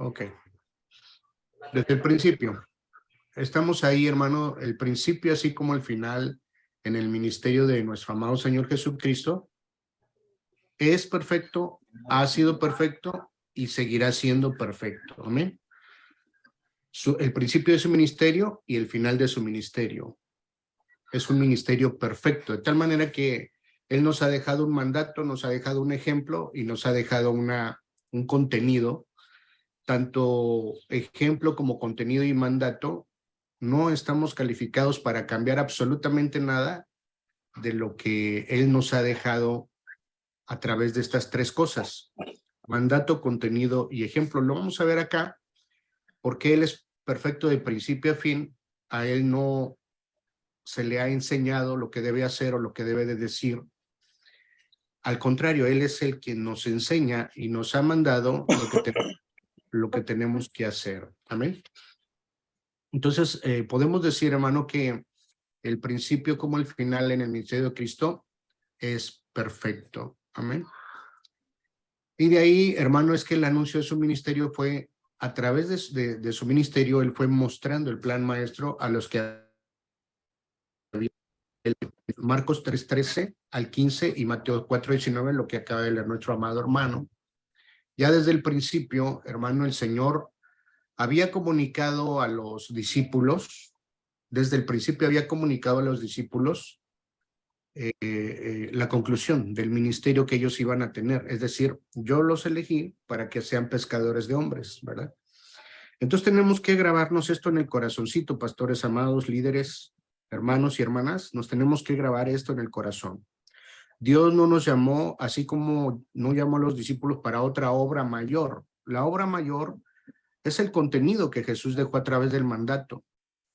Ok. Desde el principio. Estamos ahí, hermano, el principio así como el final en el ministerio de nuestro amado Señor Jesucristo. Es perfecto, ha sido perfecto y seguirá siendo perfecto. Amén. El principio de su ministerio y el final de su ministerio. Es un ministerio perfecto, de tal manera que Él nos ha dejado un mandato, nos ha dejado un ejemplo y nos ha dejado un contenido, tanto ejemplo como contenido y mandato. No estamos calificados para cambiar absolutamente nada de lo que Él nos ha dejado a través de estas tres cosas: mandato, contenido y ejemplo. Lo vamos a ver acá, porque Él es perfecto de principio a fin. A Él no se le ha enseñado lo que debe hacer o lo que debe de decir. Al contrario, Él es el quien nos enseña y nos ha mandado lo que tenemos que hacer. Amén. Entonces, podemos decir, hermano, que el principio como el final en el ministerio de Cristo es perfecto. Amén. Y de ahí, hermano, es que el anuncio de su ministerio fue, a través de su ministerio, Él fue mostrando el plan maestro a los que había. Marcos 3:13 al 15 y Mateo 4:19, lo que acaba de leer nuestro amado hermano. Ya desde el principio, hermano, el Señor había comunicado a los discípulos, desde el principio había comunicado a los discípulos la conclusión del ministerio que ellos iban a tener. Es decir, yo los elegí para que sean pescadores de hombres, ¿verdad? Entonces tenemos que grabarnos esto en el corazoncito, pastores amados, líderes, hermanos y hermanas, nos tenemos que grabar esto en el corazón. Dios no nos llamó, así como no llamó a los discípulos para otra obra mayor. La obra mayor es el contenido que Jesús dejó a través del mandato.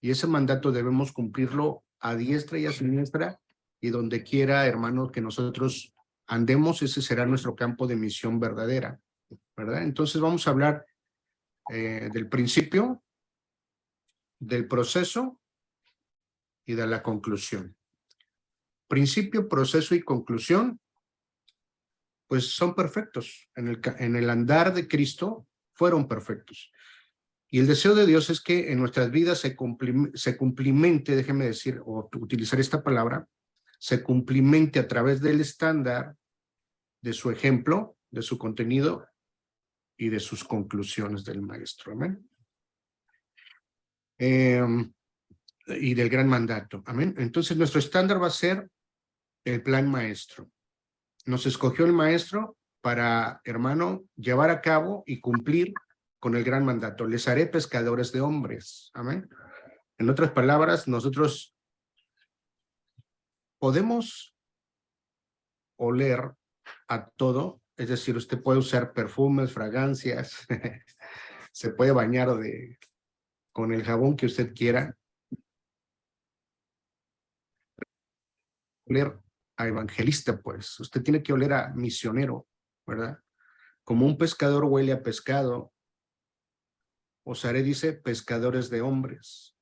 Y ese mandato debemos cumplirlo a diestra y a siniestra, y donde quiera, hermanos, que nosotros andemos, ese será nuestro campo de misión verdadera, ¿verdad? Entonces vamos a hablar del principio, del proceso y de la conclusión. Principio, proceso y conclusión, pues son perfectos. En el andar de Cristo fueron perfectos. Y el deseo de Dios es que en nuestras vidas se cumplimente, déjeme decir, o utilizar esta palabra, se cumplimente a través del estándar de su ejemplo, de su contenido y de sus conclusiones del maestro. Amén. Y del gran mandato. Amén. Entonces nuestro estándar va a ser el plan maestro. Nos escogió el maestro para, hermano, llevar a cabo y cumplir con el gran mandato. Les haré pescadores de hombres. Amén. En otras palabras, nosotros podemos oler a todo, es decir, usted puede usar perfumes, fragancias, se puede bañar con el jabón que usted quiera, oler a evangelista, pues, usted tiene que oler a misionero, ¿verdad? Como un pescador huele a pescado, os haré, dice, pescadores de hombres.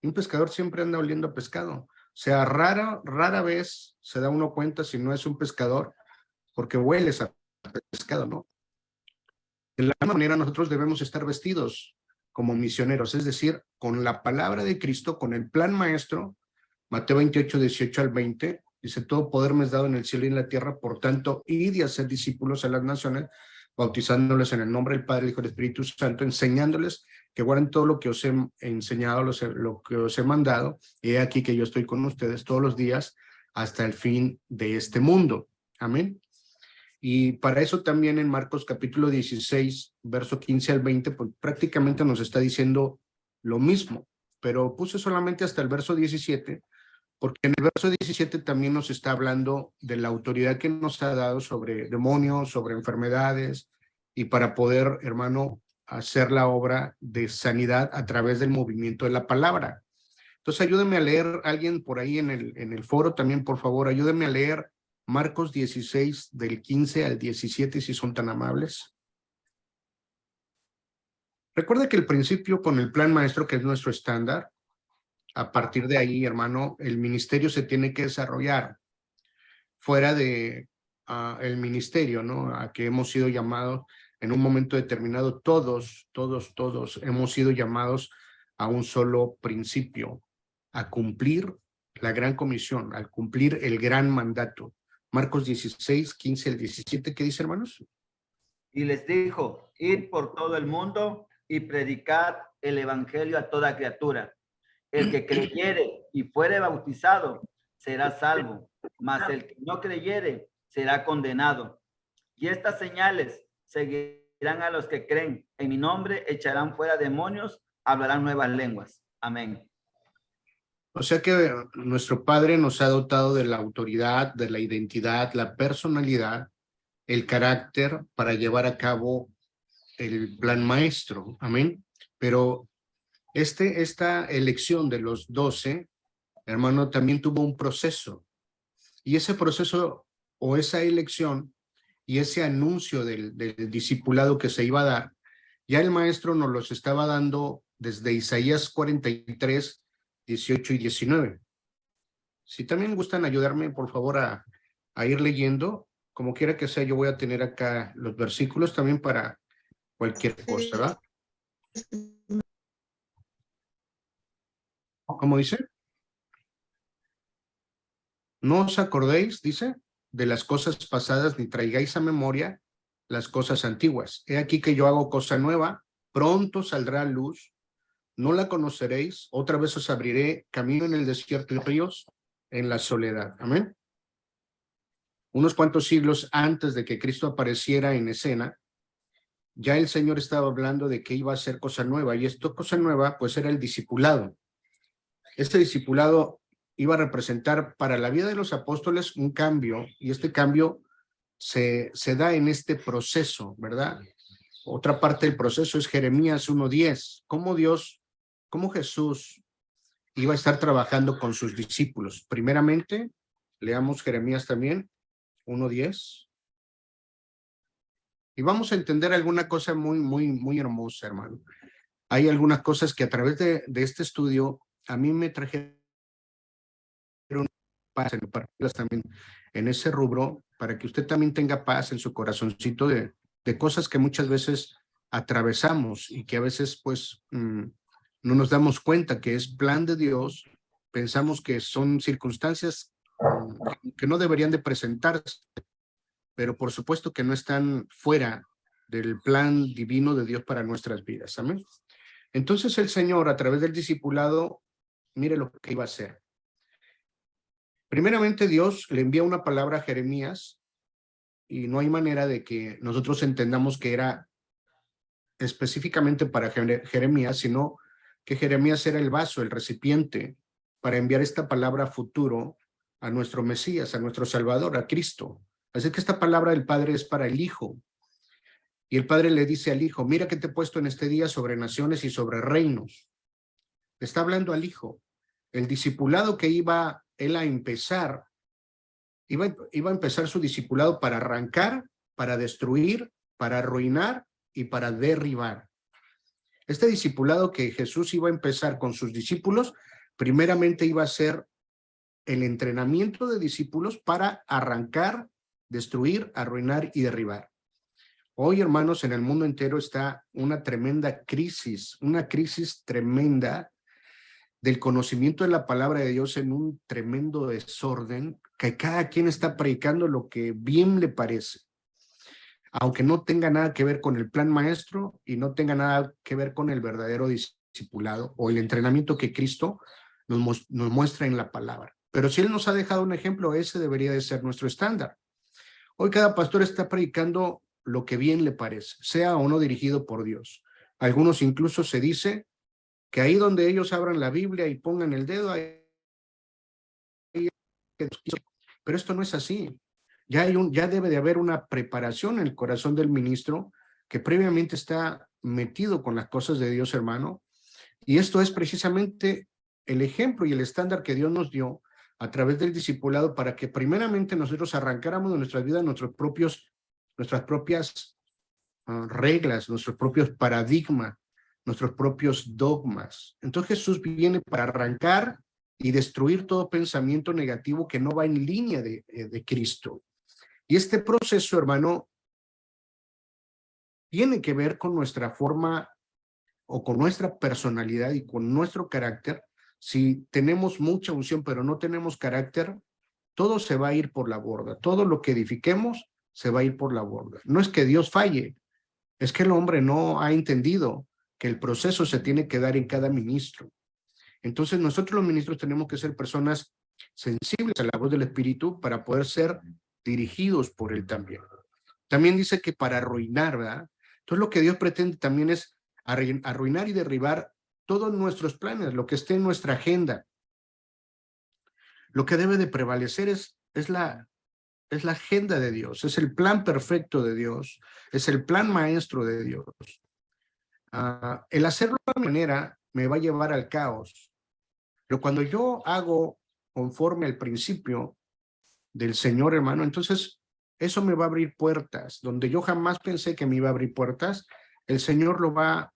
Un pescador siempre anda oliendo a pescado. O sea, rara vez se da uno cuenta si no es un pescador, porque hueles a pescado, ¿no? De la misma manera, nosotros debemos estar vestidos como misioneros, es decir, con la palabra de Cristo, con el plan maestro. Mateo 28, 18 al 20, dice: todo poder me es dado en el cielo y en la tierra, por tanto, id y hacer discípulos a las naciones, bautizándoles en el nombre del Padre, el Hijo y del Espíritu Santo, enseñándoles que guarden todo lo que os he enseñado, lo que os he mandado, y he aquí que yo estoy con ustedes todos los días hasta el fin de este mundo. Amén. Y para eso también en Marcos capítulo 16, verso 15 al 20, pues prácticamente nos está diciendo lo mismo, pero puse solamente hasta el verso 17, porque en el verso 17 también nos está hablando de la autoridad que nos ha dado sobre demonios, sobre enfermedades, y para poder, hermano, hacer la obra de sanidad a través del movimiento de la palabra. Entonces ayúdenme a leer, alguien por ahí en el foro también, por favor, ayúdenme a leer Marcos 16 del 15 al 17, si son tan amables. Recuerda que el principio con el plan maestro, que es nuestro estándar, a partir de ahí, hermano, el ministerio se tiene que desarrollar fuera de el ministerio, ¿no? A que hemos sido llamados en un momento determinado, todos hemos sido llamados a un solo principio, a cumplir la gran comisión, al cumplir el gran mandato. Marcos 16, 15 al 17, ¿qué dice, hermanos? Y les dijo, id por todo el mundo y predicad el evangelio a toda criatura. El que creyere y fuere bautizado será salvo, mas el que no creyere será condenado. Y estas señales seguirán a los que creen. En mi nombre echarán fuera demonios, hablarán nuevas lenguas. Amén. O sea que nuestro Padre nos ha dotado de la autoridad, de la identidad, la personalidad, el carácter para llevar a cabo el plan maestro. Amén. Pero esta elección de los 12, hermano, también tuvo un proceso. Y ese proceso o esa elección y ese anuncio del discipulado que se iba a dar, ya el maestro nos los estaba dando desde Isaías 43, 18 y 19. Si también gustan ayudarme, por favor, a ir leyendo, como quiera que sea, yo voy a tener acá los versículos también para cualquier cosa, ¿verdad? ¿Cómo dice? No os acordéis, dice, de las cosas pasadas, ni traigáis a memoria las cosas antiguas. He aquí que yo hago cosa nueva, pronto saldrá a luz, no la conoceréis, otra vez os abriré camino en el desierto y ríos en la soledad. Amén. Unos cuantos siglos antes de que Cristo apareciera en escena, ya el Señor estaba hablando de que iba a hacer cosa nueva, y esto cosa nueva pues era el discipulado. Este discipulado iba a representar para la vida de los apóstoles un cambio, y este cambio se da en este proceso, ¿verdad? Otra parte del proceso es Jeremías 1:10, cómo Jesús iba a estar trabajando con sus discípulos. Primeramente, leamos Jeremías también, 1:10. Y vamos a entender alguna cosa muy hermosa, hermano. Hay algunas cosas que a través de este estudio a mí me trajeron paz también en ese rubro, para que usted también tenga paz en su corazoncito de cosas que muchas veces atravesamos y que a veces pues no nos damos cuenta que es plan de Dios. Pensamos que son circunstancias que no deberían de presentarse, pero por supuesto que no están fuera del plan divino de Dios para nuestras vidas. Amén. Entonces el Señor, a través del discipulado, mire lo que iba a hacer. Primeramente, Dios le envía una palabra a Jeremías, y no hay manera de que nosotros entendamos que era específicamente para Jeremías, sino que Jeremías era el vaso, el recipiente para enviar esta palabra futuro a nuestro Mesías, a nuestro Salvador, a Cristo. Así que esta palabra del Padre es para el Hijo. Y el Padre le dice al Hijo, mira que te he puesto en este día sobre naciones y sobre reinos. Está hablando al Hijo. El discipulado que iba él a empezar, iba a empezar su discipulado para arrancar, para destruir, para arruinar y para derribar. Este discipulado que Jesús iba a empezar con sus discípulos, primeramente iba a ser el entrenamiento de discípulos para arrancar, destruir, arruinar y derribar. Hoy, hermanos, en el mundo entero está una tremenda crisis, una crisis tremenda del conocimiento de la palabra de Dios, en un tremendo desorden, que cada quien está predicando lo que bien le parece, aunque no tenga nada que ver con el plan maestro y no tenga nada que ver con el verdadero discipulado o el entrenamiento que Cristo nos muestra en la palabra. Pero si Él nos ha dejado un ejemplo, ese debería de ser nuestro estándar. Hoy cada pastor está predicando lo que bien le parece, sea o no dirigido por Dios. Algunos incluso se dice que ahí donde ellos abran la Biblia y pongan el dedo, ahí, pero esto no es así. Ya debe de haber una preparación en el corazón del ministro que previamente está metido con las cosas de Dios, hermano. Y esto es precisamente el ejemplo y el estándar que Dios nos dio a través del discipulado, para que primeramente nosotros arrancáramos de nuestras vidas nuestras propias reglas, nuestros propios paradigmas, nuestros propios dogmas. Entonces Jesús viene para arrancar y destruir todo pensamiento negativo que no va en línea de Cristo. Y este proceso, hermano, tiene que ver con nuestra forma o con nuestra personalidad y con nuestro carácter. Si tenemos mucha unción pero no tenemos carácter, todo se va a ir por la borda. Todo lo que edifiquemos se va a ir por la borda. No es que Dios falle, es que el hombre no ha entendido que el proceso se tiene que dar en cada ministro. Entonces nosotros los ministros tenemos que ser personas sensibles a la voz del Espíritu para poder ser dirigidos por él también. También dice que para arruinar, ¿verdad? Entonces lo que Dios pretende también es arruinar y derribar todos nuestros planes, lo que esté en nuestra agenda. Lo que debe de prevalecer es la agenda de Dios, es el plan perfecto de Dios, es el plan maestro de Dios. El hacerlo de una manera me va a llevar al caos, pero cuando yo hago conforme al principio del Señor, hermano, entonces eso me va a abrir puertas. Donde yo jamás pensé que me iba a abrir puertas, el Señor lo va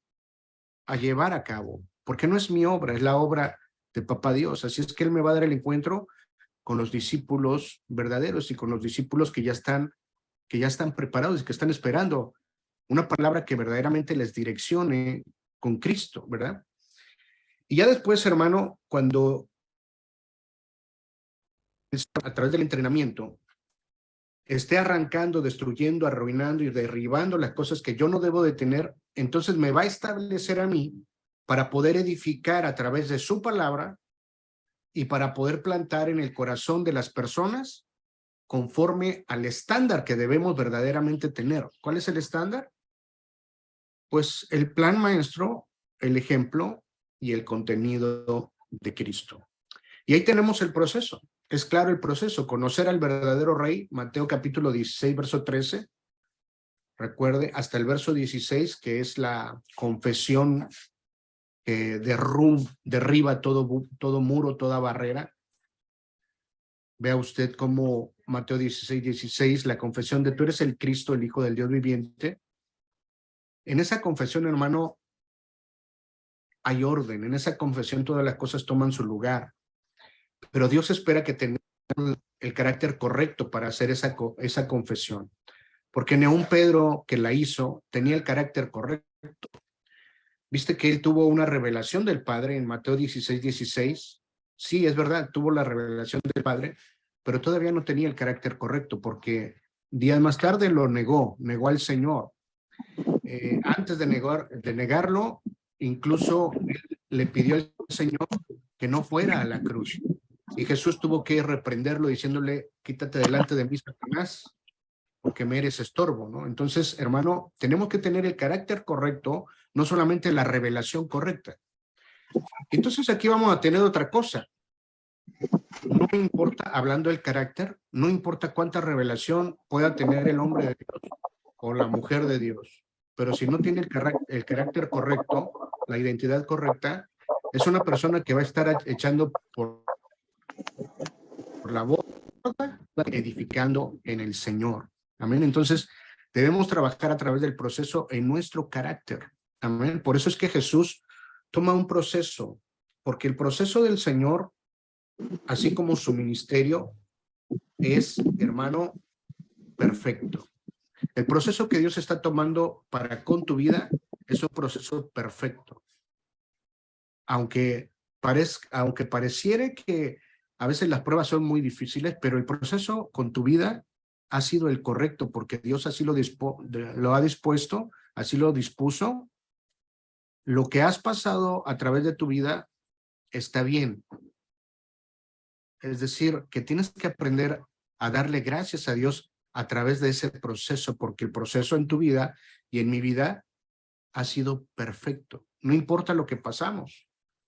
a llevar a cabo, porque no es mi obra, es la obra de Papá Dios. Así es que Él me va a dar el encuentro con los discípulos verdaderos y con los discípulos que ya están preparados y que están esperando una palabra que verdaderamente les direccione con Cristo, ¿verdad? Y ya después, hermano, cuando a través del entrenamiento esté arrancando, destruyendo, arruinando y derribando las cosas que yo no debo de tener, entonces me va a establecer a mí para poder edificar a través de su palabra y para poder plantar en el corazón de las personas conforme al estándar que debemos verdaderamente tener. ¿Cuál es el estándar? Pues el plan maestro, el ejemplo y el contenido de Cristo. Y ahí tenemos el proceso. Es claro el proceso, conocer al verdadero rey, Mateo capítulo 16, verso 13. Recuerde, hasta el verso 16, que es la confesión que derriba todo muro, toda barrera. Vea usted cómo Mateo 16, 16, la confesión de tú eres el Cristo, el Hijo del Dios viviente. En esa confesión, hermano, hay orden. En esa confesión todas las cosas toman su lugar. Pero Dios espera que tengamos el carácter correcto para hacer esa confesión. Porque ni aun Pedro, que la hizo, tenía el carácter correcto. Viste que él tuvo una revelación del Padre en Mateo 16, 16. Sí, es verdad, tuvo la revelación del Padre, pero todavía no tenía el carácter correcto porque días más tarde lo negó al Señor. Antes de negarlo, incluso le pidió al Señor que no fuera a la cruz. Y Jesús tuvo que reprenderlo diciéndole, quítate delante de mí, Satanás, porque me eres estorbo, ¿no? Entonces, hermano, tenemos que tener el carácter correcto, no solamente la revelación correcta. Entonces aquí vamos a tener otra cosa. No importa, hablando del carácter, no importa cuánta revelación pueda tener el hombre de Dios o la mujer de Dios, pero si no tiene el carácter correcto, la identidad correcta, es una persona que va a estar echando por la boca, edificando en el Señor. Amén. Entonces, debemos trabajar a través del proceso en nuestro carácter. Amén. Por eso es que Jesús toma un proceso, porque el proceso del Señor, así como su ministerio, es, hermano, perfecto. El proceso que Dios está tomando para con tu vida es un proceso perfecto. Aunque pareciere que a veces las pruebas son muy difíciles, pero el proceso con tu vida ha sido el correcto porque Dios así lo ha dispuesto, así lo dispuso. Lo que has pasado a través de tu vida está bien. Es decir, que tienes que aprender a darle gracias a Dios a través de ese proceso, porque el proceso en tu vida y en mi vida ha sido perfecto. No importa lo que pasamos,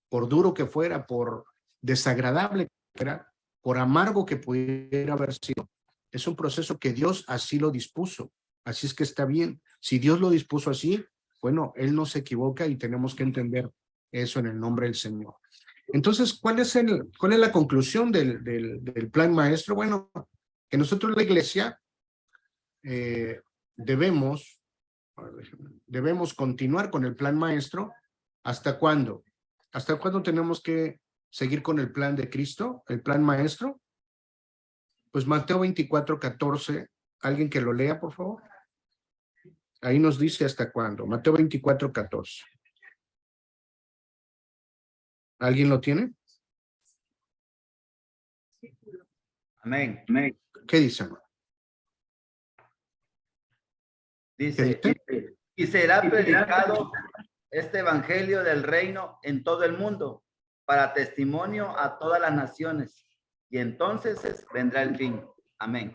por duro que fuera, por desagradable que fuera, por amargo que pudiera haber sido. Es un proceso que Dios así lo dispuso. Así es que está bien. Si Dios lo dispuso así, bueno, Él no se equivoca y tenemos que entender eso en el nombre del Señor. Entonces, ¿cuál es la conclusión del plan maestro? Bueno, que nosotros la iglesia debemos continuar con el plan maestro. ¿Hasta cuándo? ¿Hasta cuándo tenemos que seguir con el plan de Cristo, el plan maestro? Pues Mateo 24, 14, alguien que lo lea, por favor. Ahí nos dice hasta cuándo. Mateo 24:14. ¿Alguien lo tiene? Amén. Amén. ¿Qué dice, hermano? Dice, ¿Qué y será predicado este evangelio del reino en todo el mundo para testimonio a todas las naciones. Y entonces vendrá el fin. Amén.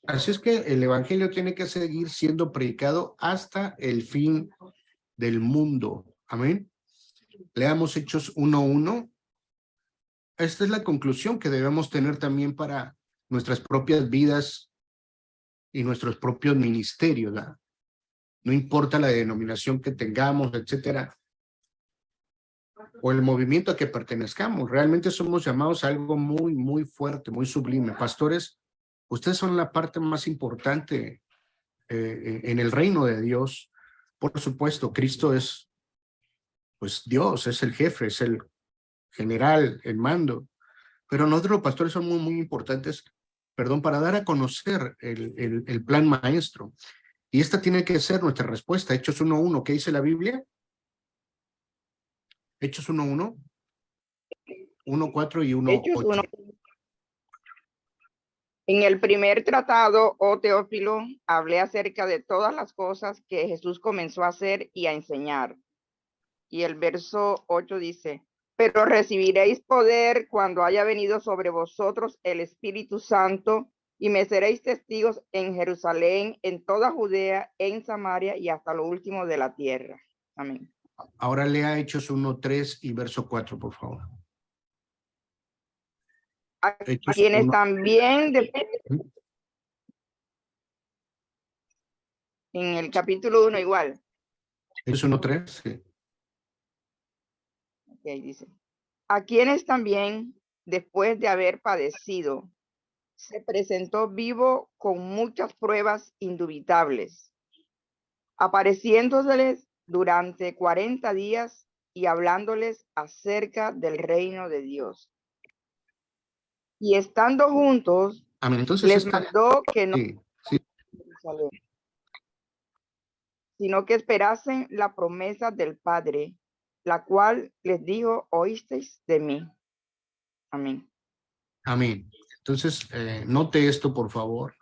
Así es que el evangelio tiene que seguir siendo predicado hasta el fin del mundo. Amén. Leamos Hechos 1:1. Esta es la conclusión que debemos tener también para nuestras propias vidas y nuestros propios ministerios, ¿verdad? No importa la denominación que tengamos, etcétera, o el movimiento a que pertenezcamos, realmente somos llamados a algo muy, muy fuerte, muy sublime. Pastores, ustedes son la parte más importante en el reino de Dios. Por supuesto, Cristo es, pues Dios, es el jefe, es el general, el mando, pero nosotros los pastores somos muy, muy importantes, perdón, para dar a conocer el plan maestro. Y esta tiene que ser nuestra respuesta. Hechos 1:1, ¿qué dice la Biblia? Hechos 1:1, 1:4 y Hechos 1:8. En el primer tratado, oh Teófilo, hablé acerca de todas las cosas que Jesús comenzó a hacer y a enseñar. Y el verso 8 dice, pero recibiréis poder cuando haya venido sobre vosotros el Espíritu Santo, y me seréis testigos en Jerusalén, en toda Judea, en Samaria y hasta lo último de la tierra. Amén. Ahora lea Hechos 1:3 y verso 4, por favor. A Hechos quienes 1. también en el capítulo 1 igual. Hechos 1:3, sí. Okay, dice, a quienes también, después de haber padecido, se presentó vivo con muchas pruebas indubitables, apareciéndoseles durante 40 días y hablándoles acerca del reino de Dios. Y estando juntos, Amén. Entonces, les mandó que no sí, sí. Jerusalén, sino que esperasen la promesa del Padre, la cual les dijo, oísteis de mí. Amén. Amén. Entonces, note esto, por favor.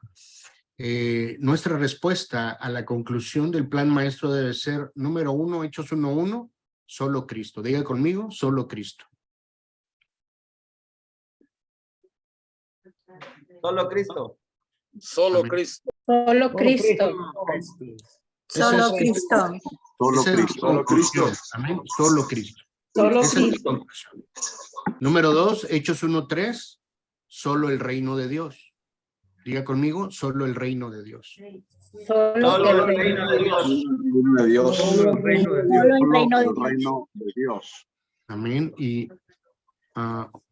Nuestra respuesta a la conclusión del plan maestro debe ser, número 1, Hechos 1:1, solo Cristo. Diga conmigo, solo Cristo. Solo Cristo. Solo Amén. Cristo. Solo Cristo. Esa Solo es- Cristo. esa es mi conclusión. Amén. Solo Cristo. Solo Esa es mi Cristo. conclusión. Número 2, Hechos 1:3, solo el reino de Dios. Diga conmigo, solo el reino de Dios. Solo el el reino de Dios. de Dios. Solo el reino de Dios. El reino de Dios. Amén. Y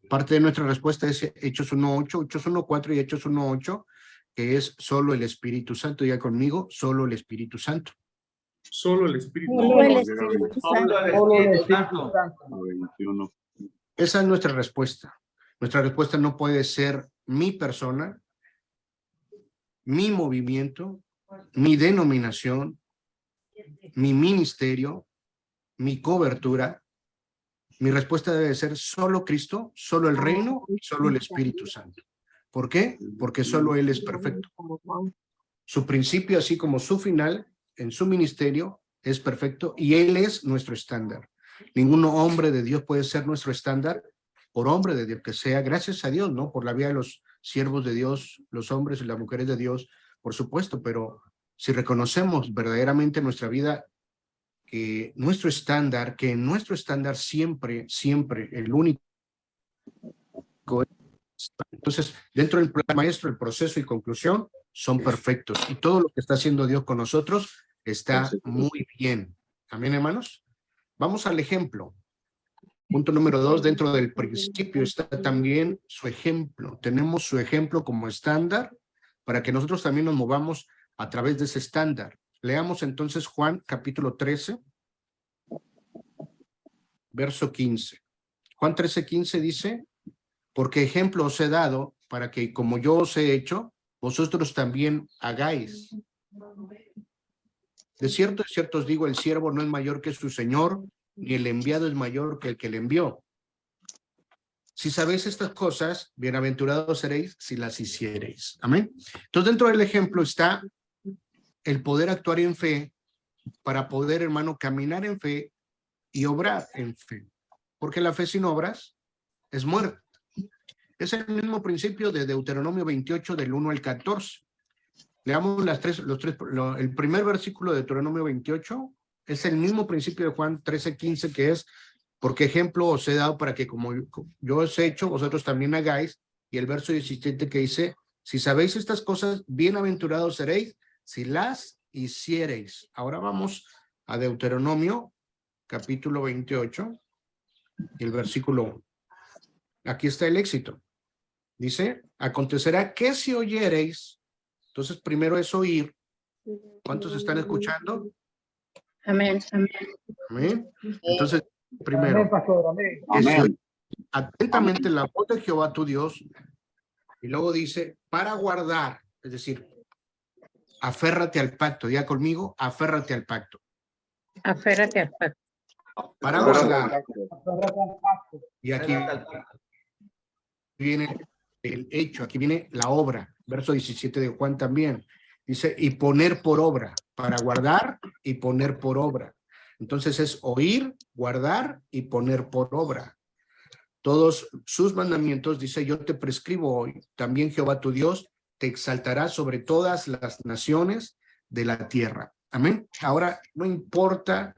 parte de nuestra respuesta es Hechos 1:8, Hechos 1:4 y Hechos 1:8, que es solo el Espíritu Santo. Diga conmigo, solo el Espíritu Santo. Solo el Espíritu Solo el Santo. Espíritu Solo Santo. el Espíritu Santo. 21. Esa es nuestra respuesta. Nuestra respuesta no puede ser mi persona, mi movimiento, mi denominación, mi ministerio, mi cobertura. Mi respuesta debe ser solo Cristo, solo el reino, solo el Espíritu Santo. ¿Por qué? Porque solo Él es perfecto. Su principio, así como su final, en su ministerio, es perfecto y Él es nuestro estándar. Ningún hombre de Dios puede ser nuestro estándar, por hombre de Dios que sea, gracias a Dios, ¿no? Por la vía de los siervos de Dios, los hombres y las mujeres de Dios, por supuesto, pero si reconocemos verdaderamente en nuestra vida que nuestro estándar siempre, siempre, el único. Entonces, dentro del plan maestro, el proceso y conclusión son perfectos. Y todo lo que está haciendo Dios con nosotros está muy bien. Amén, hermanos. Vamos al ejemplo. Punto número 2, dentro del principio está también su ejemplo. Tenemos su ejemplo como estándar para que nosotros también nos movamos a través de ese estándar. Leamos entonces Juan capítulo 13, verso 15. Juan 13:15 dice, porque ejemplo os he dado para que como yo os he hecho, vosotros también hagáis. De cierto os digo, el siervo no es mayor que su señor, ni el enviado es mayor que el que le envió. Si sabéis estas cosas, bienaventurados seréis si las hiciereis. Amén. Entonces, dentro del ejemplo está el poder actuar en fe para poder, hermano, caminar en fe y obrar en fe. Porque la fe sin obras es muerte. Es el mismo principio de Deuteronomio 28, del 1 al 14. Leamos el primer versículo de Deuteronomio 28. Es el mismo principio de Juan 13, 15, que es: porque ejemplo os he dado para que como yo os he hecho, vosotros también hagáis. Y el verso 17 que dice: si sabéis estas cosas, bienaventurados seréis si las hiciereis. Ahora vamos a Deuteronomio, capítulo 28, y el versículo 1. Aquí está el éxito. Dice: acontecerá que si oyereis. Entonces, primero es oír. ¿Cuántos están escuchando? Amén. Amén. Amén. Entonces, primero, Amén. que si oyes atentamente la voz de Jehová tu Dios, y luego dice, para guardar, es decir, aférrate al pacto. Diga conmigo, aférrate al pacto. Aférrate al pacto. Para guardar. Y aquí Aférrate al pacto. viene el hecho, aquí viene la obra. Verso 17 de Juan también. Dice, y poner por obra, para guardar y poner por obra. Entonces es oír, guardar y poner por obra. Todos sus mandamientos, dice, yo te prescribo hoy. También Jehová tu Dios te exaltará sobre todas las naciones de la tierra. Amén. Ahora, no importa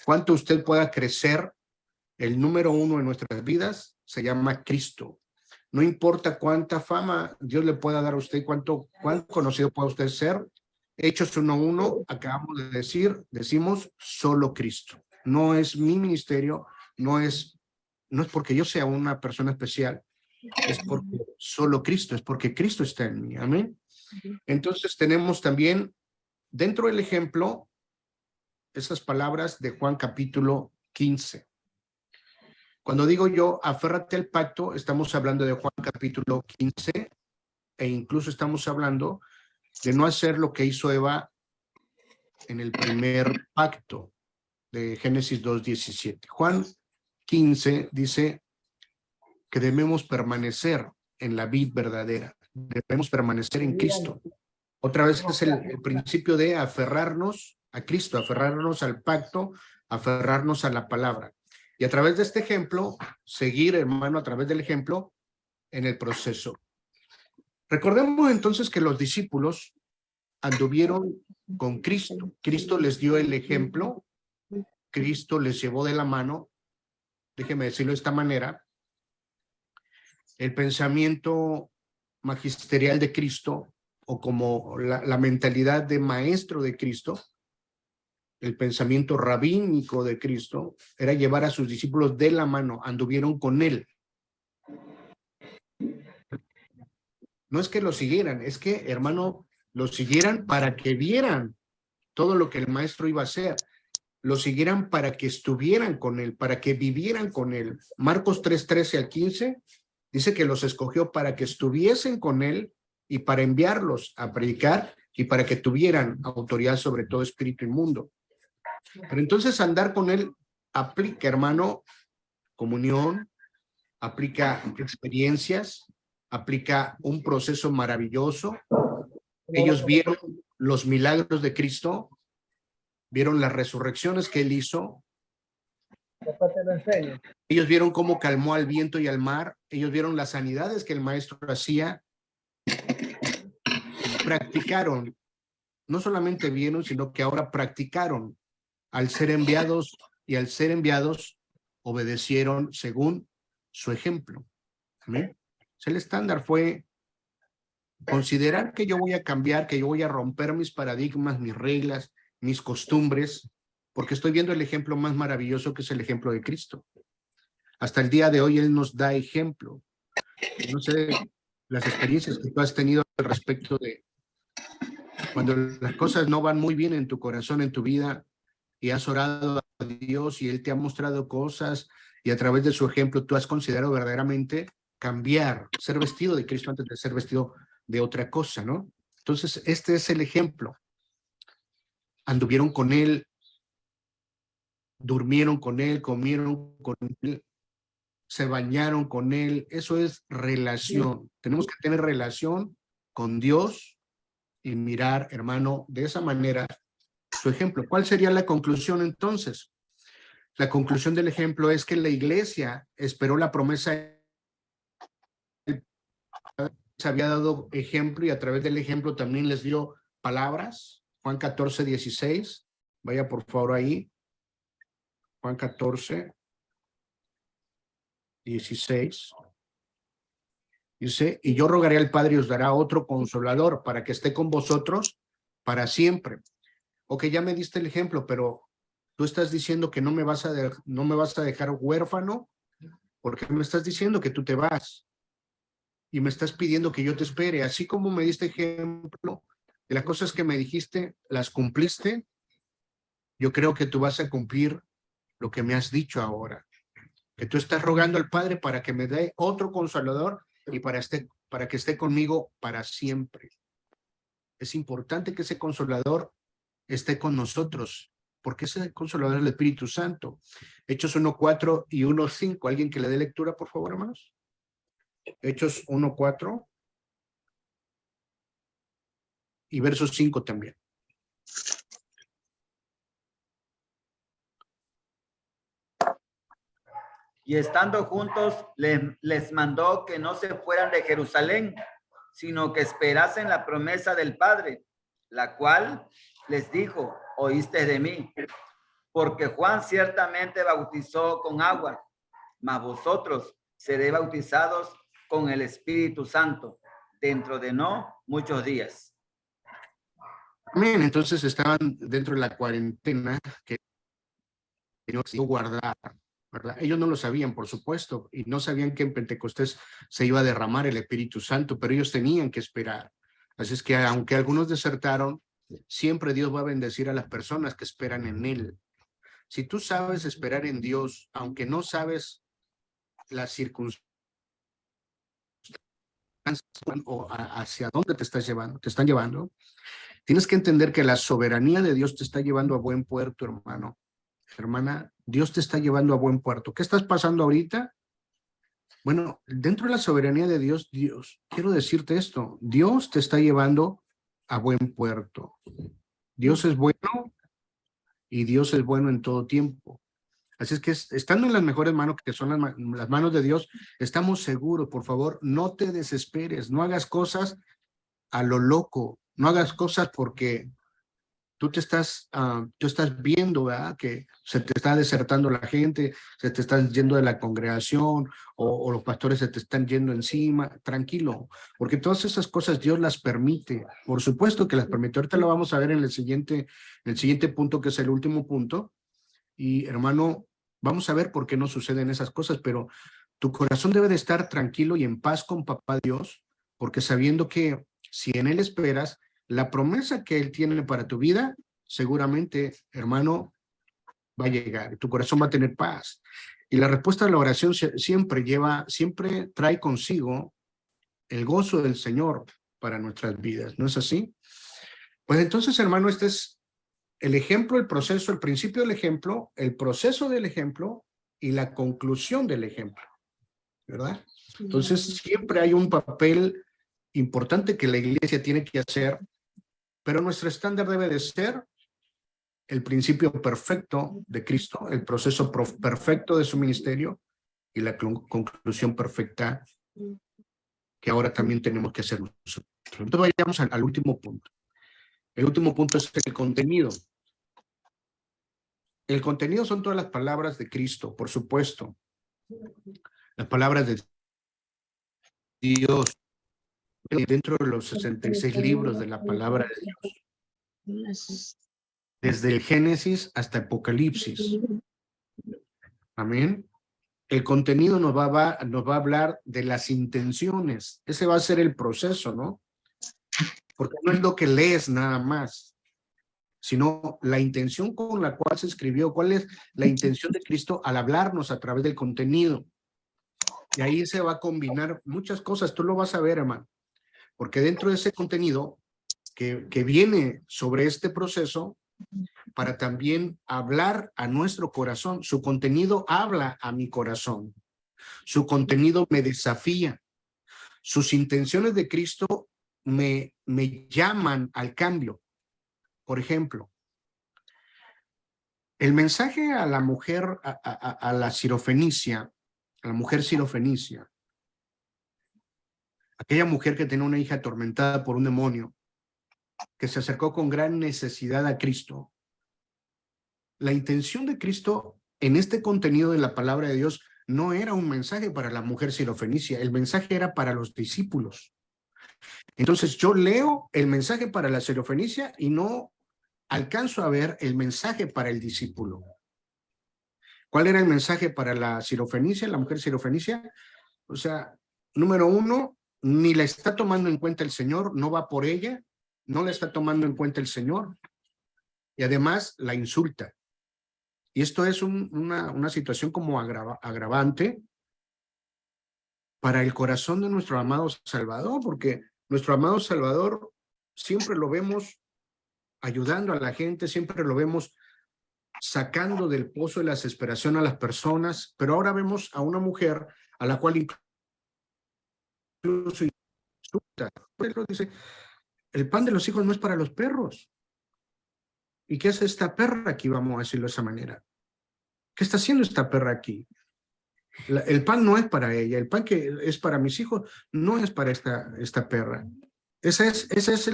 cuánto usted pueda crecer, el número uno en nuestras vidas se llama Cristo. No importa cuánta fama Dios le pueda dar a usted, cuán conocido pueda usted ser. Hechos 1:1, acabamos de decimos solo Cristo. No es mi ministerio, no es porque yo sea una persona especial, es porque solo Cristo, es porque Cristo está en mí. Amén. Entonces tenemos también dentro del ejemplo esas palabras de Juan capítulo 15. Cuando digo yo, aférrate al pacto, estamos hablando de Juan capítulo 15 e incluso estamos hablando de no hacer lo que hizo Eva en el primer pacto de Génesis 2:17. Juan 15 dice que debemos permanecer en la vid verdadera, debemos permanecer en Cristo. Otra vez es el principio de aferrarnos a Cristo, aferrarnos al pacto, aferrarnos a la palabra. Y a través de este ejemplo, seguir, hermano, a través del ejemplo, en el proceso. Recordemos entonces que los discípulos anduvieron con Cristo. Cristo les dio el ejemplo, Cristo les llevó de la mano. Déjeme decirlo de esta manera. El pensamiento magisterial de Cristo, o como la mentalidad de maestro de Cristo, el pensamiento rabínico de Cristo, era llevar a sus discípulos de la mano, anduvieron con él. No es que lo siguieran, es que, hermano, lo siguieran para que vieran todo lo que el maestro iba a hacer. Lo siguieran para que estuvieran con él, para que vivieran con él. Marcos 3:13 al 15 dice que los escogió para que estuviesen con él y para enviarlos a predicar y para que tuvieran autoridad sobre todo espíritu inmundo. Pero entonces andar con él aplica, hermano, comunión, aplica experiencias, aplica un proceso maravilloso. Ellos vieron los milagros de Cristo, vieron las resurrecciones que él hizo. Ellos vieron cómo calmó al viento y al mar. Ellos vieron las sanidades que el maestro hacía. Practicaron, no solamente vieron, sino que ahora practicaron. Al ser enviados y al ser enviados, obedecieron según su ejemplo. ¿Amén? El estándar fue considerar que yo voy a cambiar, que yo voy a romper mis paradigmas, mis reglas, mis costumbres, porque estoy viendo el ejemplo más maravilloso que es el ejemplo de Cristo. Hasta el día de hoy Él nos da ejemplo. No sé las experiencias que tú has tenido al respecto de cuando las cosas no van muy bien en tu corazón, en tu vida, y has orado a Dios y Él te ha mostrado cosas y a través de su ejemplo tú has considerado verdaderamente cambiar, ser vestido de Cristo antes de ser vestido de otra cosa, ¿no? Entonces, este es el ejemplo. anduvieron con él, durmieron con él, comieron con él, se bañaron con él. Eso es relación. Tenemos que tener relación con Dios y mirar, hermano, de esa manera su ejemplo. ¿Cuál sería la conclusión entonces? La conclusión del ejemplo es que la iglesia esperó la promesa, se había dado ejemplo y a través del ejemplo también les dio palabras. Juan 14, 16. Vaya por favor ahí. Juan 14, 16. Dice, y yo rogaré al Padre y os dará otro consolador para que esté con vosotros para siempre. Ok, ya me diste el ejemplo, pero tú estás diciendo que no me vas a dejar huérfano, porque me estás diciendo que tú te vas y me estás pidiendo que yo te espere. Así como me diste ejemplo de las cosas que me dijiste, las cumpliste, yo creo que tú vas a cumplir lo que me has dicho ahora, que tú estás rogando al Padre para que me dé otro consolador y para que esté conmigo para siempre. Es importante que ese consolador esté con nosotros, porque ese consolador es el Espíritu Santo. Hechos 1:4 y 1:5. ¿Alguien que le dé lectura, por favor, hermanos? Hechos 1:4 y versos 5 también. Y estando juntos, les mandó que no se fueran de Jerusalén, sino que esperasen la promesa del Padre, la cual les dijo, oíste de mí, porque Juan ciertamente bautizó con agua, mas vosotros seréis bautizados con el Espíritu Santo dentro de no muchos días. Amén. Entonces estaban dentro de la cuarentena que no se guardar, ¿verdad? Ellos no lo sabían, por supuesto, y no sabían que en Pentecostés se iba a derramar el Espíritu Santo, pero ellos tenían que esperar. Así es que aunque algunos desertaron, siempre Dios va a bendecir a las personas que esperan en Él. Si tú sabes esperar en Dios, aunque no sabes las circunstancias o hacia dónde te están llevando, tienes que entender que la soberanía de Dios te está llevando a buen puerto, hermano. Hermana, Dios te está llevando a buen puerto. ¿Qué estás pasando ahorita? Bueno, dentro de la soberanía de Dios, quiero decirte esto, Dios te está llevando a buen puerto. Dios es bueno y Dios es bueno en todo tiempo. Así es que estando en las mejores manos, que son las manos de Dios, estamos seguros. Por favor, no te desesperes, no hagas cosas a lo loco, no hagas cosas porque tú estás viendo, ¿verdad? Que se te está desertando la gente, se te están yendo de la congregación o los pastores se te están yendo encima. Tranquilo, porque todas esas cosas Dios las permite. Por supuesto que las permite. Ahorita lo vamos a ver en el siguiente punto, que es el último punto. Y hermano, vamos a ver por qué no suceden esas cosas, pero tu corazón debe de estar tranquilo y en paz con papá Dios, porque sabiendo que si en Él esperas, la promesa que Él tiene para tu vida, seguramente, hermano, va a llegar. Tu corazón va a tener paz. Y la respuesta a la oración siempre trae consigo el gozo del Señor para nuestras vidas. ¿No es así? Pues entonces, hermano, este es el ejemplo, el proceso, el principio del ejemplo, el proceso del ejemplo y la conclusión del ejemplo, ¿verdad? Entonces, siempre hay un papel importante que la iglesia tiene que hacer, pero nuestro estándar debe de ser el principio perfecto de Cristo, el proceso perfecto de su ministerio y la conclusión perfecta que ahora también tenemos que hacer nosotros. Entonces, vayamos al último punto. El último punto es el contenido. El contenido son todas las palabras de Cristo, por supuesto. Las palabras de Dios dentro de los 66 libros de la palabra de Dios. Desde el Génesis hasta Apocalipsis. Amén. El contenido nos va a hablar de las intenciones. Ese va a ser el proceso, ¿no? Porque no es lo que lees nada más, sino la intención con la cual se escribió. ¿Cuál es la intención de Cristo al hablarnos a través del contenido? Y ahí se va a combinar muchas cosas. Tú lo vas a ver, hermano. Porque dentro de ese contenido que viene sobre este proceso, para también hablar a nuestro corazón. Su contenido habla a mi corazón. Su contenido me desafía. Sus intenciones de Cristo me llaman al cambio. Por ejemplo, el mensaje a la mujer, a la sirofenicia, a la mujer sirofenicia, aquella mujer que tenía una hija atormentada por un demonio, que se acercó con gran necesidad a Cristo. La intención de Cristo en este contenido de la palabra de Dios no era un mensaje para la mujer sirofenicia, el mensaje era para los discípulos. Entonces yo leo el mensaje para la sirofenicia y no alcanzo a ver el mensaje para el discípulo. ¿Cuál era el mensaje para la sirofenicia, la mujer sirofenicia? O sea, número uno, ni la está tomando en cuenta el Señor, no va por ella, no la está tomando en cuenta el Señor, y además la insulta. Y esto es una situación como agravante para el corazón de nuestro amado Salvador, porque nuestro amado Salvador siempre lo vemos ayudando a la gente, siempre lo vemos sacando del pozo de la desesperación a las personas, pero ahora vemos a una mujer a la cual incluso insulta. Pero dice, el pan de los hijos no es para los perros. ¿Y qué hace esta perra aquí? Vamos a decirlo de esa manera. ¿Qué está haciendo esta perra aquí? El pan no es para ella, el pan que es para mis hijos no es para esta perra. Ese es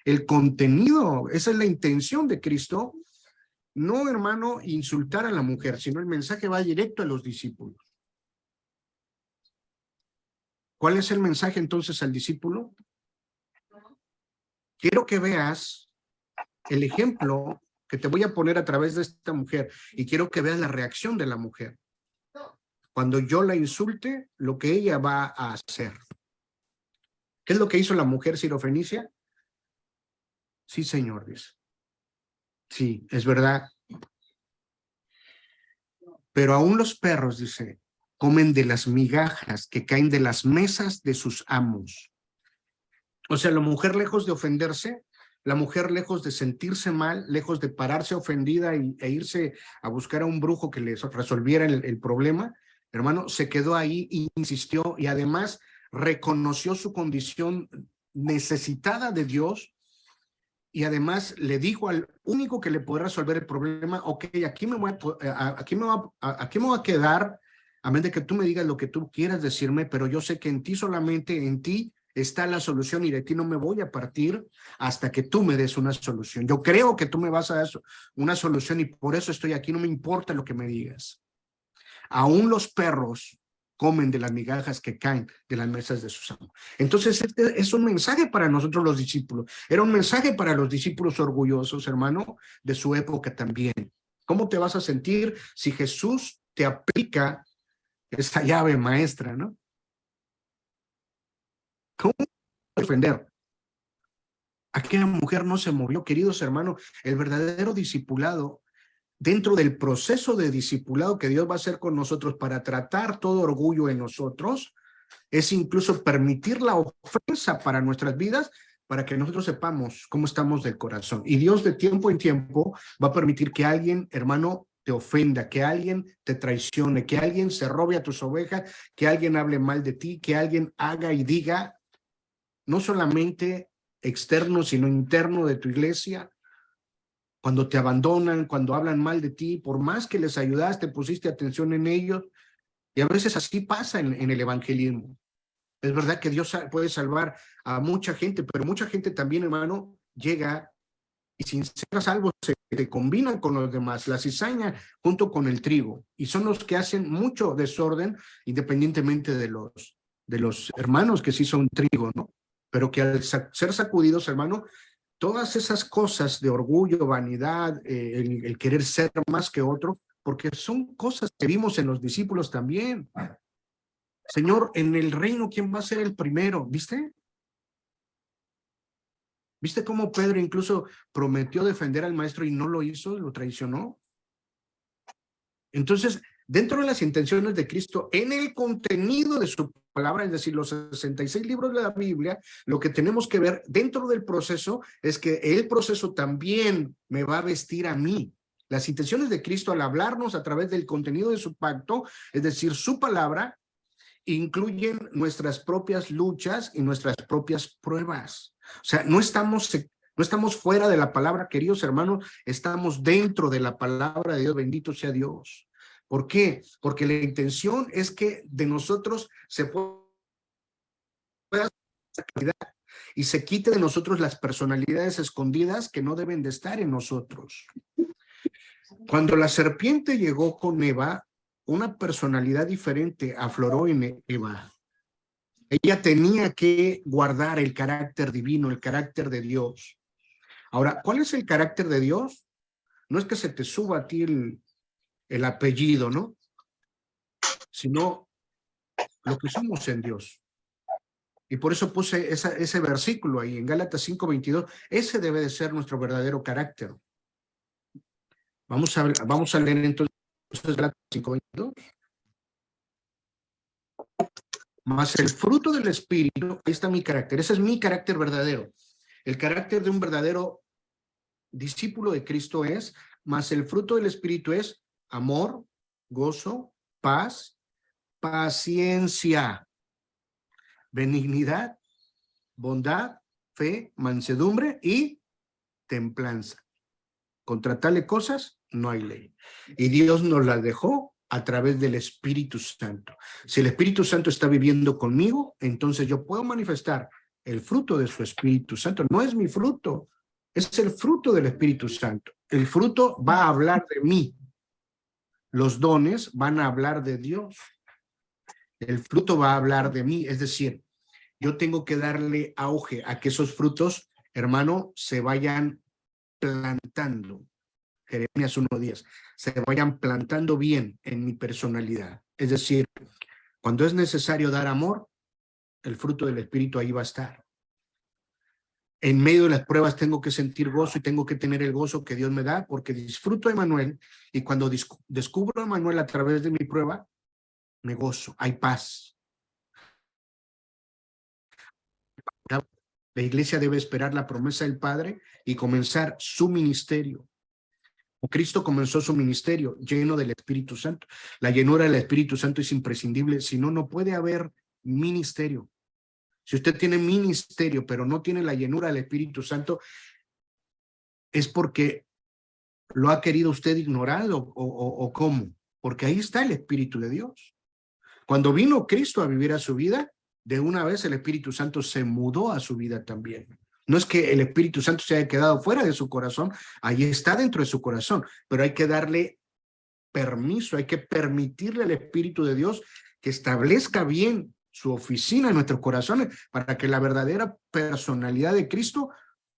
el contenido, esa es la intención de Cristo. No, hermano, insultar a la mujer, sino el mensaje va directo a los discípulos. ¿Cuál es el mensaje entonces al discípulo? Quiero que veas el ejemplo que te voy a poner a través de esta mujer y quiero que veas la reacción de la mujer. Cuando yo la insulte, lo que ella va a hacer. ¿Qué es lo que hizo la mujer sirofenicia? Sí, Señor, dice. Sí, es verdad. Pero aún los perros, dice, comen de las migajas que caen de las mesas de sus amos. O sea, la mujer lejos de ofenderse, la mujer lejos de sentirse mal, lejos de pararse ofendida e irse a buscar a un brujo que le resolviera el problema, hermano, se quedó ahí, insistió y además reconoció su condición necesitada de Dios y además le dijo al único que le podrá resolver el problema, ok, aquí me voy a quedar, a menos de que tú me digas lo que tú quieras decirme, pero yo sé que en ti solamente, en ti está la solución y de ti no me voy a partir hasta que tú me des una solución. Yo creo que tú me vas a dar una solución y por eso estoy aquí, no me importa lo que me digas. Aún los perros comen de las migajas que caen de las mesas de sus amos. Entonces, este es un mensaje para nosotros los discípulos. Era un mensaje para los discípulos orgullosos, hermano, de su época también. ¿Cómo te vas a sentir si Jesús te aplica esa llave maestra, no? ¿Cómo defender? Aquella mujer no se movió, queridos hermanos. El verdadero discipulado, dentro del proceso de discipulado que Dios va a hacer con nosotros para tratar todo orgullo en nosotros, es incluso permitir la ofensa para nuestras vidas, para que nosotros sepamos cómo estamos del corazón. Y Dios de tiempo en tiempo va a permitir que alguien, hermano, te ofenda, que alguien te traicione, que alguien se robe a tus ovejas, que alguien hable mal de ti, que alguien haga y diga, no solamente externo, sino interno de tu iglesia. Cuando te abandonan, cuando hablan mal de ti, por más que les ayudaste, pusiste atención en ellos, y a veces así pasa en el evangelismo. Es verdad que Dios puede salvar a mucha gente, pero mucha gente también, hermano, llega y sin ser salvos se combinan con los demás, la cizaña junto con el trigo, y son los que hacen mucho desorden, independientemente de los hermanos que sí son trigo, ¿no? Pero que al ser sacudidos, hermano, todas esas cosas de orgullo, vanidad, el querer ser más que otro, porque son cosas que vimos en los discípulos también. Señor, en el reino, ¿quién va a ser el primero? ¿Viste? ¿Viste cómo Pedro incluso prometió defender al maestro y no lo hizo, lo traicionó? Entonces, dentro de las intenciones de Cristo, en el contenido de su palabra, es decir, los 66 libros de la Biblia, lo que tenemos que ver dentro del proceso es que el proceso también me va a vestir a mí. Las intenciones de Cristo al hablarnos a través del contenido de su pacto, es decir, su palabra, incluyen nuestras propias luchas y nuestras propias pruebas. O sea, no estamos fuera de la palabra, queridos hermanos, estamos dentro de la palabra de Dios, bendito sea Dios. ¿Por qué? Porque la intención es que de nosotros se pueda y se quite de nosotros las personalidades escondidas que no deben de estar en nosotros. Cuando la serpiente llegó con Eva, una personalidad diferente afloró en Eva. Ella tenía que guardar el carácter divino, el carácter de Dios. Ahora, ¿cuál es el carácter de Dios? No es que se te suba a ti el apellido, ¿no? Sino lo que somos en Dios. Y por eso puse ese versículo ahí en Gálatas 5:22. Ese debe de ser nuestro verdadero carácter. Vamos a leer entonces Gálatas 5:22. Más el fruto del Espíritu, ahí está mi carácter. Ese es mi carácter verdadero. El carácter de un verdadero discípulo de Cristo es, más el fruto del Espíritu es amor, gozo, paz, paciencia, benignidad, bondad, fe, mansedumbre y templanza. Contra tales cosas no hay ley. Y Dios nos las dejó a través del Espíritu Santo. Si el Espíritu Santo está viviendo conmigo, entonces yo puedo manifestar el fruto de su Espíritu Santo. No es mi fruto, es el fruto del Espíritu Santo. El fruto va a hablar de mí. Los dones van a hablar de Dios. El fruto va a hablar de mí. Es decir, yo tengo que darle auge a que esos frutos, hermano, se vayan plantando. Jeremías 1:10, se vayan plantando bien en mi personalidad. Es decir, cuando es necesario dar amor, el fruto del Espíritu ahí va a estar. En medio de las pruebas tengo que sentir gozo y tengo que tener el gozo que Dios me da porque disfruto de Manuel y cuando descubro a Manuel a través de mi prueba, me gozo, hay paz. La iglesia debe esperar la promesa del Padre y comenzar su ministerio. Cristo comenzó su ministerio lleno del Espíritu Santo. La llenura del Espíritu Santo es imprescindible, si no, no puede haber ministerio. Si usted tiene ministerio, pero no tiene la llenura del Espíritu Santo, es porque lo ha querido usted ignorar o ¿cómo? Porque ahí está el Espíritu de Dios. Cuando vino Cristo a vivir a su vida, de una vez el Espíritu Santo se mudó a su vida también. No es que el Espíritu Santo se haya quedado fuera de su corazón, ahí está dentro de su corazón, pero hay que darle permiso, hay que permitirle al Espíritu de Dios que establezca bien su oficina en nuestros corazones para que la verdadera personalidad de Cristo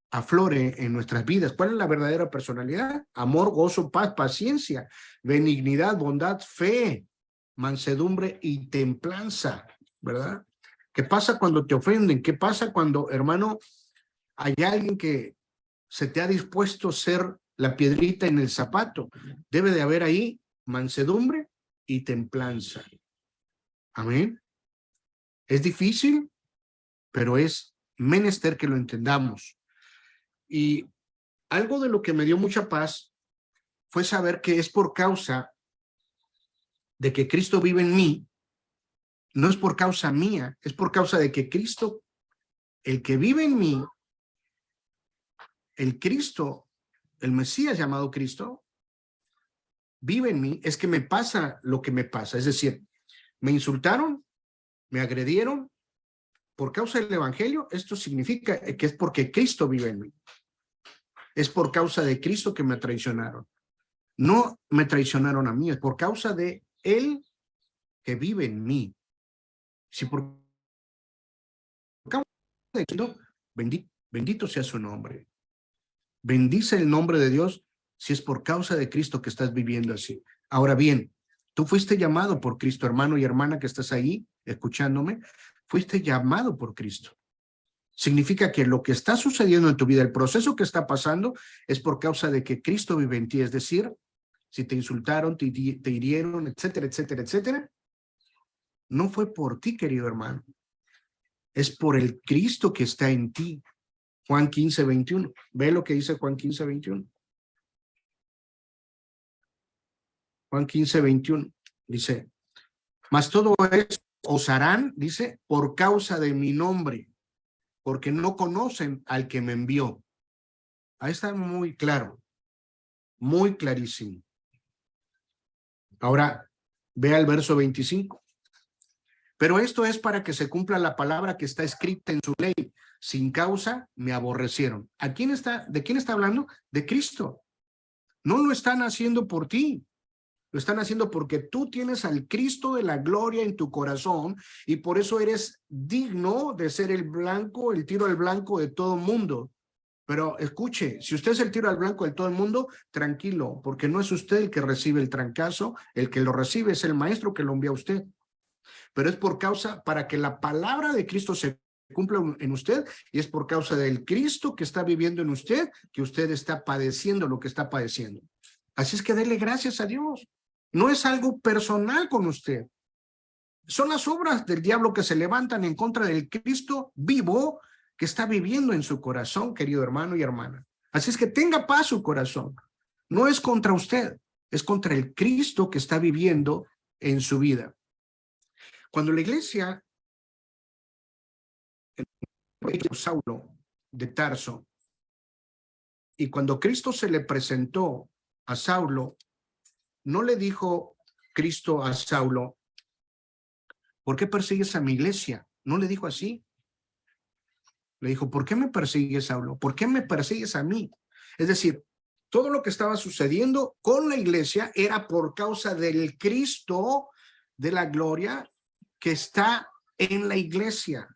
aflore en nuestras vidas. ¿Cuál es la verdadera personalidad? Amor, gozo, paz, paciencia, benignidad, bondad, fe, mansedumbre y templanza, ¿verdad? ¿Qué pasa cuando te ofenden? ¿Qué pasa cuando, hermano, hay alguien que se te ha dispuesto a ser la piedrita en el zapato? Debe de haber ahí mansedumbre y templanza. Amén. Es difícil, pero es menester que lo entendamos. Y algo de lo que me dio mucha paz fue saber que es por causa de que Cristo vive en mí, no es por causa mía, es por causa de que Cristo, el que vive en mí, el Cristo, el Mesías llamado Cristo, vive en mí, es que me pasa lo que me pasa. Es decir, me insultaron, me agredieron por causa del evangelio. Esto significa que es porque Cristo vive en mí. Es por causa de Cristo que me traicionaron. No me traicionaron a mí, es por causa de Él que vive en mí. Si por causa de Cristo, bendito sea su nombre. Bendice el nombre de Dios si es por causa de Cristo que estás viviendo así. Ahora bien, tú fuiste llamado por Cristo, hermano y hermana que estás ahí escuchándome, fuiste llamado por Cristo. Significa que lo que está sucediendo en tu vida, el proceso que está pasando, es por causa de que Cristo vive en ti. Es decir, si te insultaron, te hirieron, etcétera, etcétera, etcétera, no fue por ti, querido hermano. Es por el Cristo que está en ti. Juan 15, 21. Ve lo que dice Juan 15, 21. Juan 15, 21. Dice, mas todo esto os harán, dice, por causa de mi nombre, porque no conocen al que me envió. Ahí está muy claro, muy clarísimo. Ahora, vea el verso 25. Pero esto es para que se cumpla la palabra que está escrita en su ley. Sin causa me aborrecieron. ¿De quién está hablando? De Cristo. No lo están haciendo por ti. Lo están haciendo porque tú tienes al Cristo de la gloria en tu corazón y por eso eres digno de ser el tiro al blanco de todo el mundo. Pero escuche, si usted es el tiro al blanco de todo el mundo, tranquilo, porque no es usted el que recibe el trancazo, el que lo recibe es el maestro que lo envía a usted. Pero es para que la palabra de Cristo se cumpla en usted y es por causa del Cristo que está viviendo en usted que usted está padeciendo lo que está padeciendo. Así es que dele gracias a Dios. No es algo personal con usted. Son las obras del diablo que se levantan en contra del Cristo vivo que está viviendo en su corazón, querido hermano y hermana. Así es que tenga paz su corazón. No es contra usted, es contra el Cristo que está viviendo en su vida. Cuando la iglesia, Saulo de Tarso, y cuando Cristo se le presentó a Saulo, no le dijo Cristo a Saulo, ¿por qué persigues a mi iglesia? No le dijo así. Le dijo, ¿por qué me persigues, Saulo? ¿Por qué me persigues a mí? Es decir, todo lo que estaba sucediendo con la iglesia era por causa del Cristo de la gloria que está en la iglesia.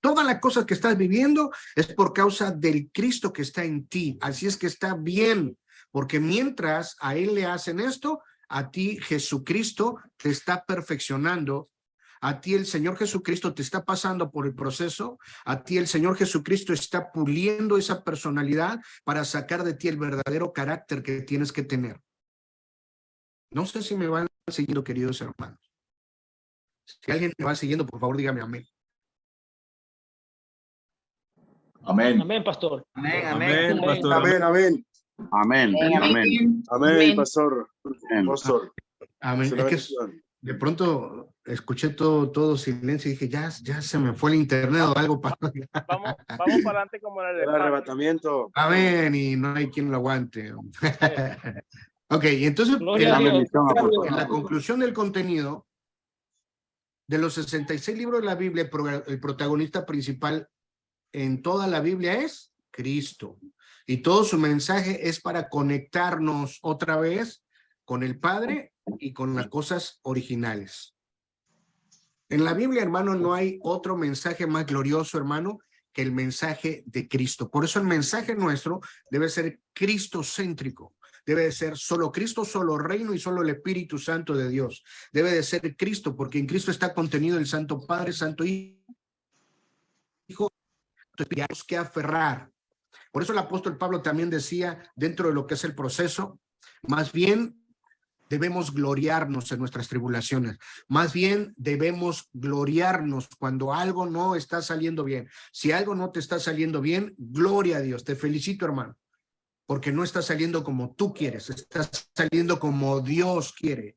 Todas las cosas que estás viviendo es por causa del Cristo que está en ti. Así es que está bien, porque mientras a él le hacen esto, a ti Jesucristo te está perfeccionando. A ti el Señor Jesucristo te está pasando por el proceso. A ti el Señor Jesucristo está puliendo esa personalidad para sacar de ti el verdadero carácter que tienes que tener. No sé si me van siguiendo, queridos hermanos. Si alguien me va siguiendo, por favor, dígame amén. Amén. Amén, pastor. Amén, Amén, amén. pastor. Amén, amén. Amén. Amén. Amén, pastor. Amén. Pastor. Amén. Se la Es que bendición. de pronto escuché todo silencio y dije, ya se me fue el internet o algo. Vamos para adelante como la de El arrebatamiento. Amén, y no hay quien lo aguante. Ok, entonces Gloria a La Dios. bendición, apóstol. en la conclusión del contenido, de los 66 libros de la Biblia, el protagonista principal en toda la Biblia es Cristo. Y todo su mensaje es para conectarnos otra vez con el Padre y con las cosas originales. En la Biblia, hermano, no hay otro mensaje más glorioso, hermano, que el mensaje de Cristo. Por eso el mensaje nuestro debe ser cristocéntrico. Debe de ser solo Cristo, solo reino y solo el Espíritu Santo de Dios. Debe de ser Cristo, porque en Cristo está contenido el Santo Padre, Santo Hijo. Tenemos que aferrar. Por eso el apóstol Pablo también decía, dentro de lo que es el proceso, más bien debemos gloriarnos en nuestras tribulaciones. Más bien debemos gloriarnos cuando algo no está saliendo bien. Si algo no te está saliendo bien, gloria a Dios. Te felicito, hermano, porque no está saliendo como tú quieres, está saliendo como Dios quiere.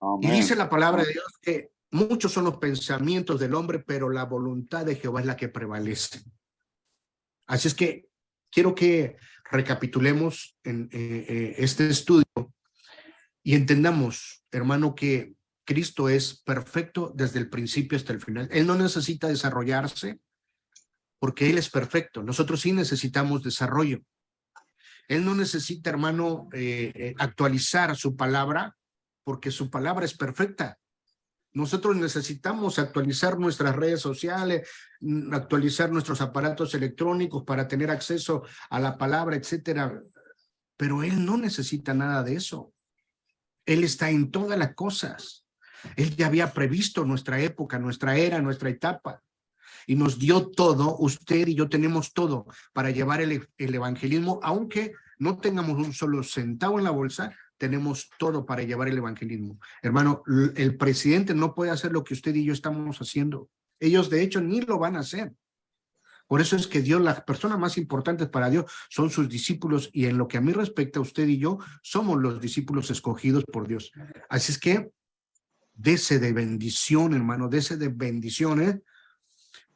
Amén. Y dice la palabra de Dios que muchos son los pensamientos del hombre, pero la voluntad de Jehová es la que prevalece. Así es que quiero que recapitulemos en este estudio y entendamos, hermano, que Cristo es perfecto desde el principio hasta el final. Él no necesita desarrollarse porque Él es perfecto. Nosotros sí necesitamos desarrollo. Él no necesita, hermano, actualizar su palabra porque su palabra es perfecta. Nosotros necesitamos actualizar nuestras redes sociales, actualizar nuestros aparatos electrónicos para tener acceso a la palabra, etcétera. Pero Él no necesita nada de eso. Él está en todas las cosas. Él ya había previsto nuestra época, nuestra era, nuestra etapa. Y nos dio todo, usted y yo tenemos todo para llevar el evangelismo, aunque no tengamos un solo centavo en la bolsa, tenemos todo para llevar el evangelismo. Hermano, el presidente no puede hacer lo que usted y yo estamos haciendo. Ellos de hecho ni lo van a hacer. Por eso es que Dios, las personas más importantes para Dios son sus discípulos, y en lo que a mí respecta, usted y yo somos los discípulos escogidos por Dios. Así es que dese de bendición, hermano, dese de bendiciones,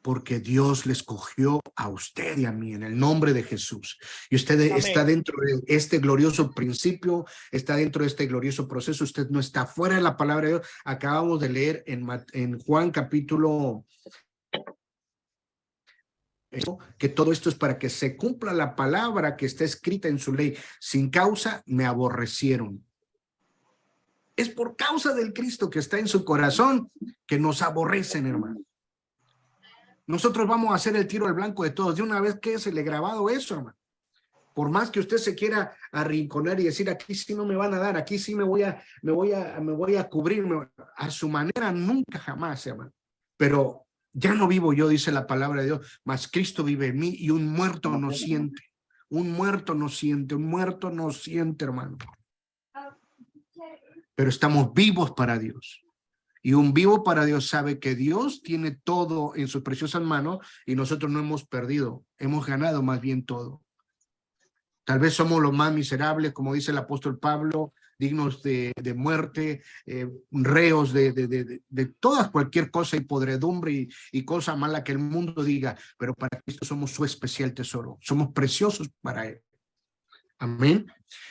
porque Dios le escogió a usted y a mí en el nombre de Jesús. Y usted está dentro de este glorioso principio, está dentro de este glorioso proceso. Usted no está fuera de la palabra de Dios. Acabamos de leer en Juan capítulo que todo esto es para que se cumpla la palabra que está escrita en su ley. Sin causa me aborrecieron. Es por causa del Cristo que está en su corazón que nos aborrecen, hermano. Nosotros vamos a hacer el tiro al blanco de todos. De una vez que se le grabado eso, hermano. Por más que usted se quiera arrinconar y decir, aquí sí no me van a dar, aquí sí me voy a cubrir, a su manera, nunca jamás, hermano. Pero ya no vivo yo, dice la palabra de Dios, mas Cristo vive en mí, y un muerto no siente. Un muerto no siente, un muerto no siente, hermano. Pero estamos vivos para Dios. Y un vivo para Dios sabe que Dios tiene todo en sus preciosas manos, y nosotros no hemos perdido, hemos ganado más bien todo. Tal vez somos los más miserables, como dice el apóstol Pablo, dignos de muerte, reos de toda cualquier cosa y podredumbre y cosa mala que el mundo diga, pero para Cristo somos su especial tesoro, somos preciosos para Él. Amén.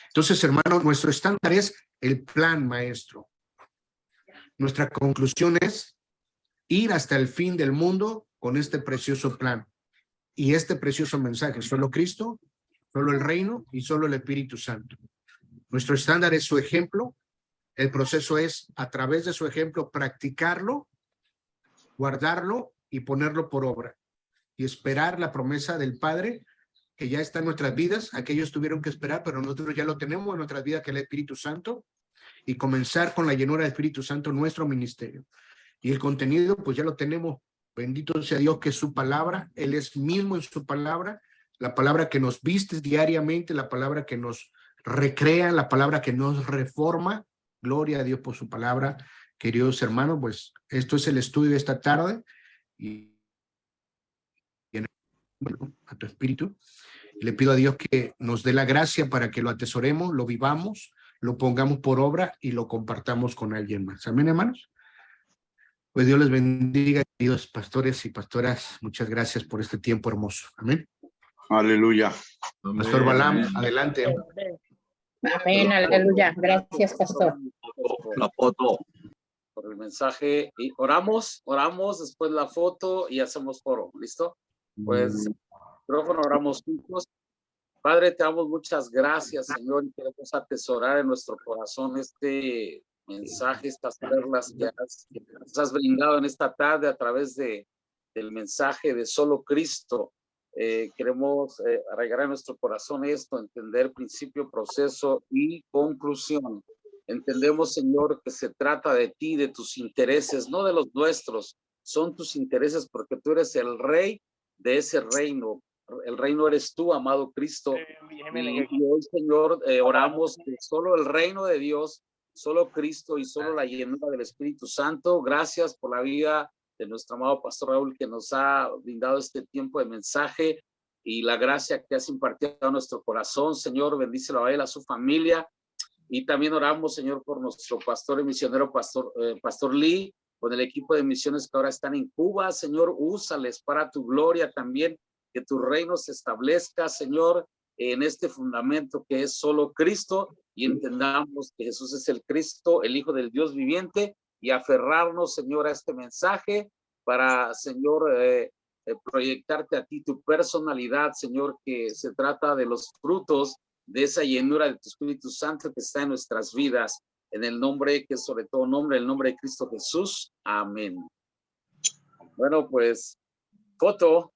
Entonces, hermano, nuestro estándar es el plan maestro. Nuestra conclusión es ir hasta el fin del mundo con este precioso plan y este precioso mensaje. Solo Cristo, solo el reino y solo el Espíritu Santo. Nuestro estándar es su ejemplo. El proceso es, a través de su ejemplo, practicarlo, guardarlo y ponerlo por obra. Y esperar la promesa del Padre que ya está en nuestras vidas. Aquellos tuvieron que esperar, pero nosotros ya lo tenemos en nuestras vidas, que es el Espíritu Santo. Y comenzar con la llenura del Espíritu Santo nuestro ministerio. Y el contenido, pues ya lo tenemos. Bendito sea Dios, que es su palabra. Él es mismo en su palabra. La palabra que nos viste diariamente, la palabra que nos recrea, la palabra que nos reforma. Gloria a Dios por su palabra. Queridos hermanos, pues esto es el estudio de esta tarde. Y a tu espíritu. Le pido a Dios que nos dé la gracia para que lo atesoremos, lo vivamos, lo pongamos por obra y lo compartamos con alguien más. Amén, hermanos. Pues Dios les bendiga, queridos pastores y pastoras. Muchas gracias por este tiempo hermoso. Amén. Aleluya. Pastor Balam, adelante. Amén, aleluya. Gracias, pastor. La foto por el mensaje y oramos después la foto y hacemos foro. ¿Listo? Pues micrófono, oramos juntos. Padre, te damos muchas gracias, Señor, y queremos atesorar en nuestro corazón este mensaje, estas perlas que nos has brindado en esta tarde a través del mensaje de solo Cristo. Queremos arraigar en nuestro corazón esto, entender principio, proceso y conclusión. Entendemos, Señor, que se trata de ti, de tus intereses, no de los nuestros. Son tus intereses porque tú eres el rey de ese reino. El reino eres tú, amado Cristo. Y hoy, Señor, oramos que solo el reino de Dios, solo Cristo y solo la llenura del Espíritu Santo. Gracias por la vida de nuestro amado Pastor Raúl, que nos ha brindado este tiempo de mensaje y la gracia que has impartido a nuestro corazón. Señor, bendícelo a él, a su familia. Y también oramos, Señor, por nuestro pastor y misionero, Pastor Lee, con el equipo de misiones que ahora están en Cuba. Señor, úsales para tu gloria también. Que tu reino se establezca, Señor, en este fundamento que es solo Cristo, y entendamos que Jesús es el Cristo, el Hijo del Dios viviente, y aferrarnos, Señor, a este mensaje para, Señor, proyectarte a ti tu personalidad, Señor, que se trata de los frutos de esa llenura de tu Espíritu Santo que está en nuestras vidas, en el nombre que es sobre todo nombre, el nombre de Cristo Jesús. Amén. Bueno, pues, foto.